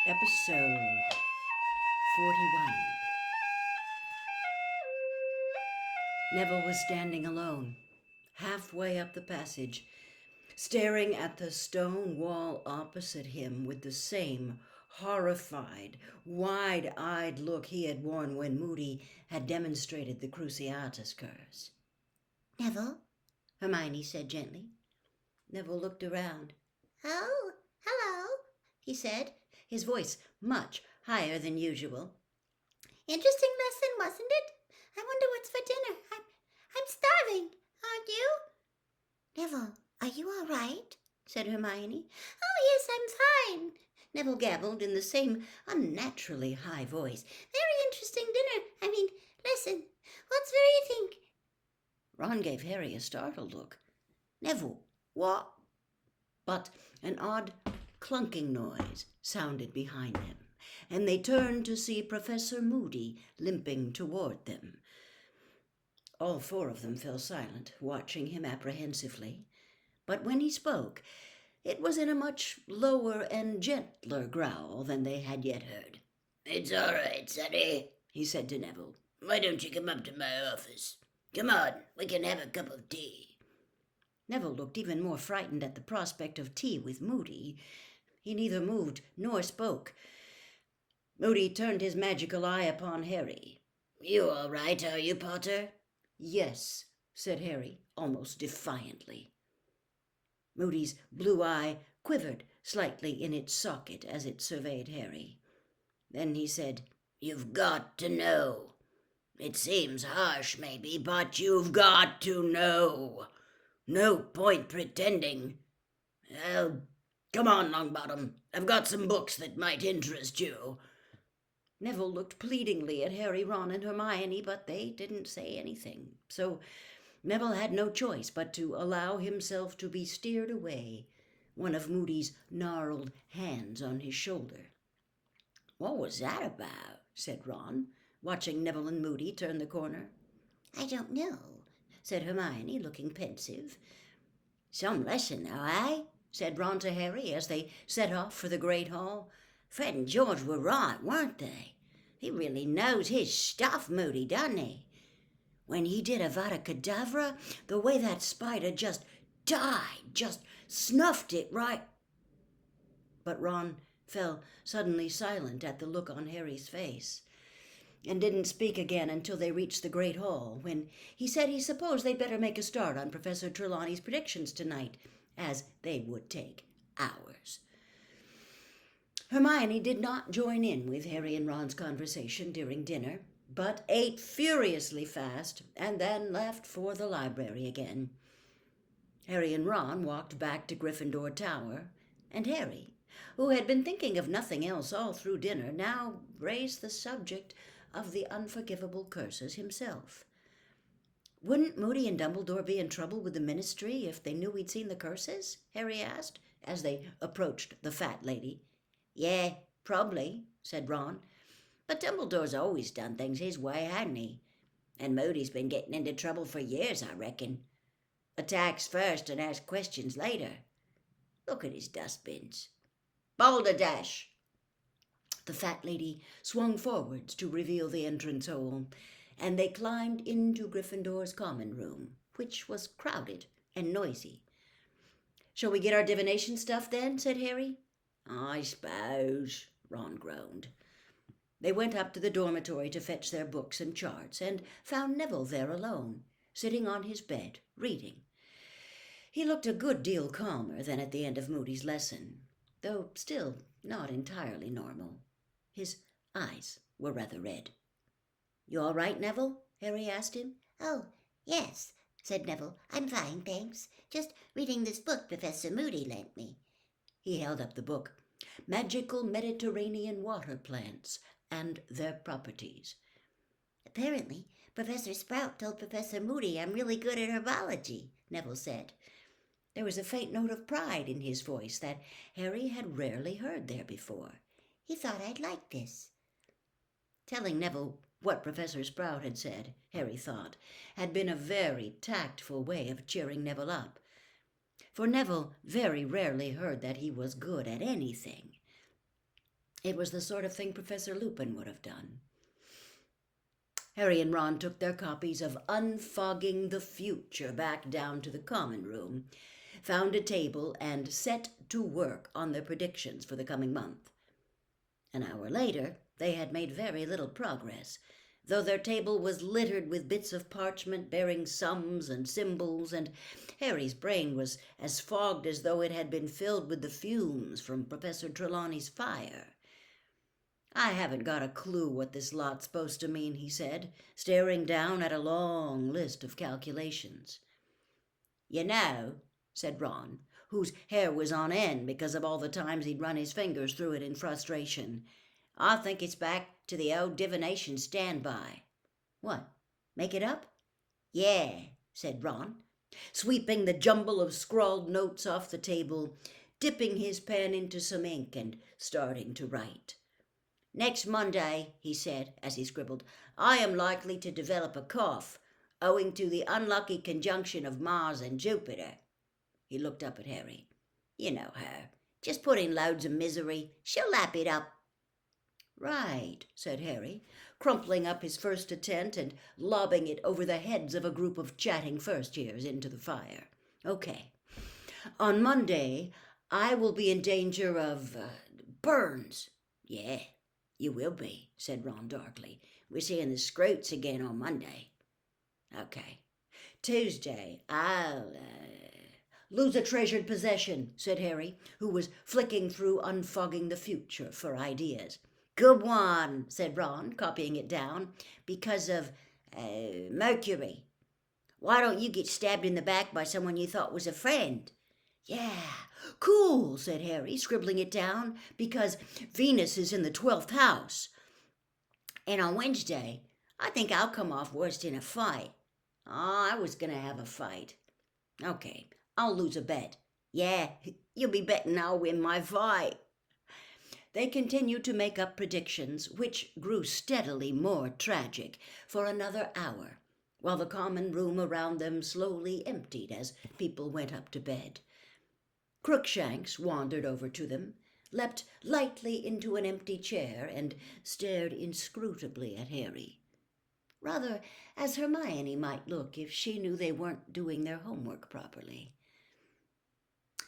Episode 41. Neville was standing alone, halfway up the passage, staring at the stone wall opposite him with the same horrified, wide-eyed look he had worn when Moody had demonstrated the Cruciatus curse. "Neville," Hermione said gently. Neville looked around. "Oh, hello," he said, his voice much higher than usual. "Interesting lesson, wasn't it? I wonder what's for dinner. I'm starving, aren't you?" "Neville, are you all right?" said Hermione. "Oh, yes, I'm fine," Neville gabbled in the same unnaturally high voice. "Very interesting dinner. Lesson. What's for eating?" Ron gave Harry a startled look. "Neville, what?" But an odd clunking noise sounded behind them, and they turned to see Professor Moody limping toward them. All four of them fell silent, watching him apprehensively. But when he spoke, it was in a much lower and gentler growl than they had yet heard. "It's all right, Sonny," he said to Neville. "Why don't you come up to my office? Come on, we can have a cup of tea." Neville looked even more frightened at the prospect of tea with Moody. He neither moved nor spoke. Moody turned his magical eye upon Harry. "You all right, are you, Potter?" "Yes," said Harry, almost defiantly. Moody's blue eye quivered slightly in its socket as it surveyed Harry. Then he said, "You've got to know. It seems harsh, maybe, but you've got to know. No point pretending. Well, come on, Longbottom. I've got some books that might interest you." Neville looked pleadingly at Harry, Ron, and Hermione, but they didn't say anything. So Neville had no choice but to allow himself to be steered away, one of Moody's gnarled hands on his shoulder. "What was that about?" said Ron, watching Neville and Moody turn the corner. "I don't know," said Hermione, looking pensive. "Some lesson, though, eh?" said Ron to Harry as they set off for the great hall. "Fred and George were right, weren't they? He really knows his stuff, Moody, doesn't he? When he did Avada Kedavra, the way that spider just died, just snuffed it right—" But Ron fell suddenly silent at the look on Harry's face, and didn't speak again until they reached the great hall, when he said he supposed they'd better make a start on Professor Trelawney's predictions tonight, as they would take hours. Hermione did not join in with Harry and Ron's conversation during dinner, but ate furiously fast and then left for the library again. Harry and Ron walked back to Gryffindor Tower, and Harry, who had been thinking of nothing else all through dinner, now raised the subject of the unforgivable curses himself. "Wouldn't Moody and Dumbledore be in trouble with the Ministry if they knew we'd seen the curses?" Harry asked, as they approached the fat lady. "Yeah, probably," said Ron. "But Dumbledore's always done things his way, hadn't he? And Moody's been getting into trouble for years, I reckon. Attacks first and asks questions later. Look at his dustbins. Balderdash!" The fat lady swung forwards to reveal the entrance hole, and they climbed into Gryffindor's common room, which was crowded and noisy. "Shall we get our divination stuff then?" said Harry. "I suppose," Ron groaned. They went up to the dormitory to fetch their books and charts, and found Neville there alone, sitting on his bed, reading. He looked a good deal calmer than at the end of Moody's lesson, though still not entirely normal. His eyes were rather red. "You all right, Neville?" Harry asked him. "Oh, yes," said Neville. "I'm fine, thanks. Just reading this book Professor Moody lent me." He held up the book, Magical Mediterranean Water Plants and Their Properties. "Apparently, Professor Sprout told Professor Moody I'm really good at herbology," Neville said. There was a faint note of pride in his voice that Harry had rarely heard there before. "He thought I'd like this." Telling Neville what Professor Sprout had said, Harry thought, had been a very tactful way of cheering Neville up. For Neville very rarely heard that he was good at anything. It was the sort of thing Professor Lupin would have done. Harry and Ron took their copies of Unfogging the Future back down to the common room, found a table, and set to work on their predictions for the coming month. An hour later, they had made very little progress, though their table was littered with bits of parchment bearing sums and symbols, and Harry's brain was as fogged as though it had been filled with the fumes from Professor Trelawney's fire. "I haven't got a clue what this lot's supposed to mean," he said, staring down at a long list of calculations. "You know," said Ron, whose hair was on end because of all the times he'd run his fingers through it in frustration, "I think it's back to the old divination standby." "What, make it up?" "Yeah," said Ron, sweeping the jumble of scrawled notes off the table, dipping his pen into some ink and starting to write. "Next Monday," he said as he scribbled, "I am likely to develop a cough, owing to the unlucky conjunction of Mars and Jupiter." He looked up at Harry. "You know her. Just put in loads of misery. She'll lap it up." "Right," said Harry, crumpling up his first attempt and lobbing it over the heads of a group of chatting first-years into the fire. "Okay. On Monday, I will be in danger of burns." "Yeah, you will be," said Ron darkly. "We're seeing the Scroots again on Monday." "Okay. Tuesday, I'll lose a treasured possession," said Harry, who was flicking through Unfogging the Future for ideas. "Good one," said Ron, copying it down. "Because of Mercury. Why don't you get stabbed in the back by someone you thought was a friend?" "Yeah, cool," said Harry, scribbling it down. "Because Venus is in the 12th house. And on Wednesday, I think I'll come off worst in a fight." "Oh, I was going to have a fight." "Okay, I'll lose a bet." "Yeah, you'll be betting I'll win my fight." They continued to make up predictions, which grew steadily more tragic, for another hour, while the common room around them slowly emptied as people went up to bed. Crookshanks wandered over to them, leapt lightly into an empty chair, and stared inscrutably at Harry, rather as Hermione might look if she knew they weren't doing their homework properly.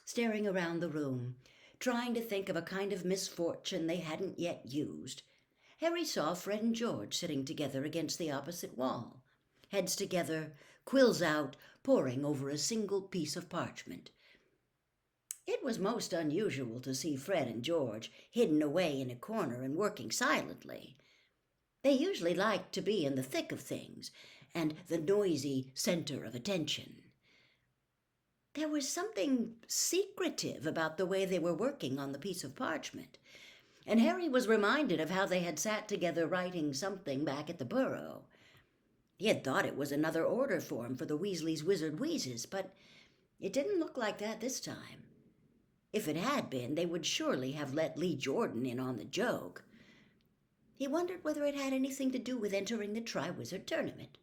Staring around the room, trying to think of a kind of misfortune they hadn't yet used, Harry saw Fred and George sitting together against the opposite wall, heads together, quills out, poring over a single piece of parchment. It was most unusual to see Fred and George hidden away in a corner and working silently. They usually liked to be in the thick of things and the noisy center of attention. There was something secretive about the way they were working on the piece of parchment, and Harry was reminded of how they had sat together writing something back at the Burrow. He had thought it was another order form for the Weasleys' Wizard Wheezes, but it didn't look like that this time. If it had been, they would surely have let Lee Jordan in on the joke. He wondered whether it had anything to do with entering the Triwizard Tournament.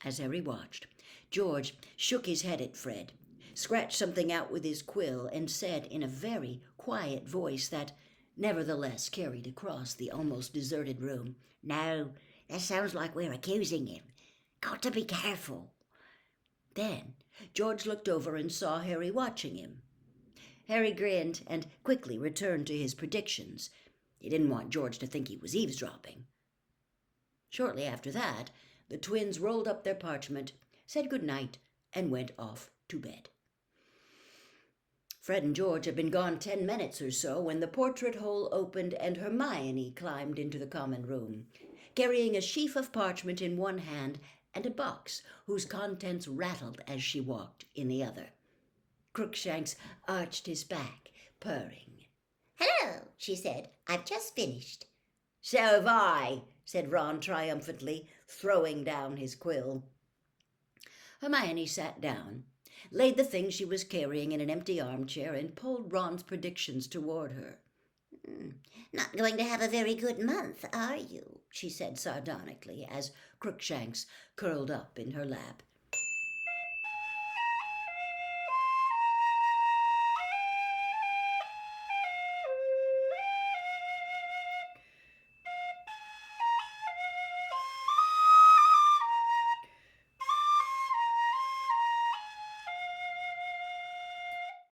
As Harry watched, George shook his head at Fred, scratched something out with his quill, and said in a very quiet voice that nevertheless carried across the almost deserted room, "No, that sounds like we're accusing him. Got to be careful." Then George looked over and saw Harry watching him. Harry grinned and quickly returned to his predictions. He didn't want George to think he was eavesdropping. Shortly after that, the twins rolled up their parchment, said good night, and went off to bed. Fred and George had been gone 10 minutes or so when the portrait hole opened and Hermione climbed into the common room, carrying a sheaf of parchment in one hand and a box whose contents rattled as she walked in the other. Crookshanks arched his back, purring. "Hello," she said. "I've just finished." "So have I," said Ron triumphantly, throwing down his quill. Hermione sat down, laid the thing she was carrying in an empty armchair, and pulled Ron's predictions toward her. "Not going to have a very good month, are you?" she said sardonically, as Crookshanks curled up in her lap.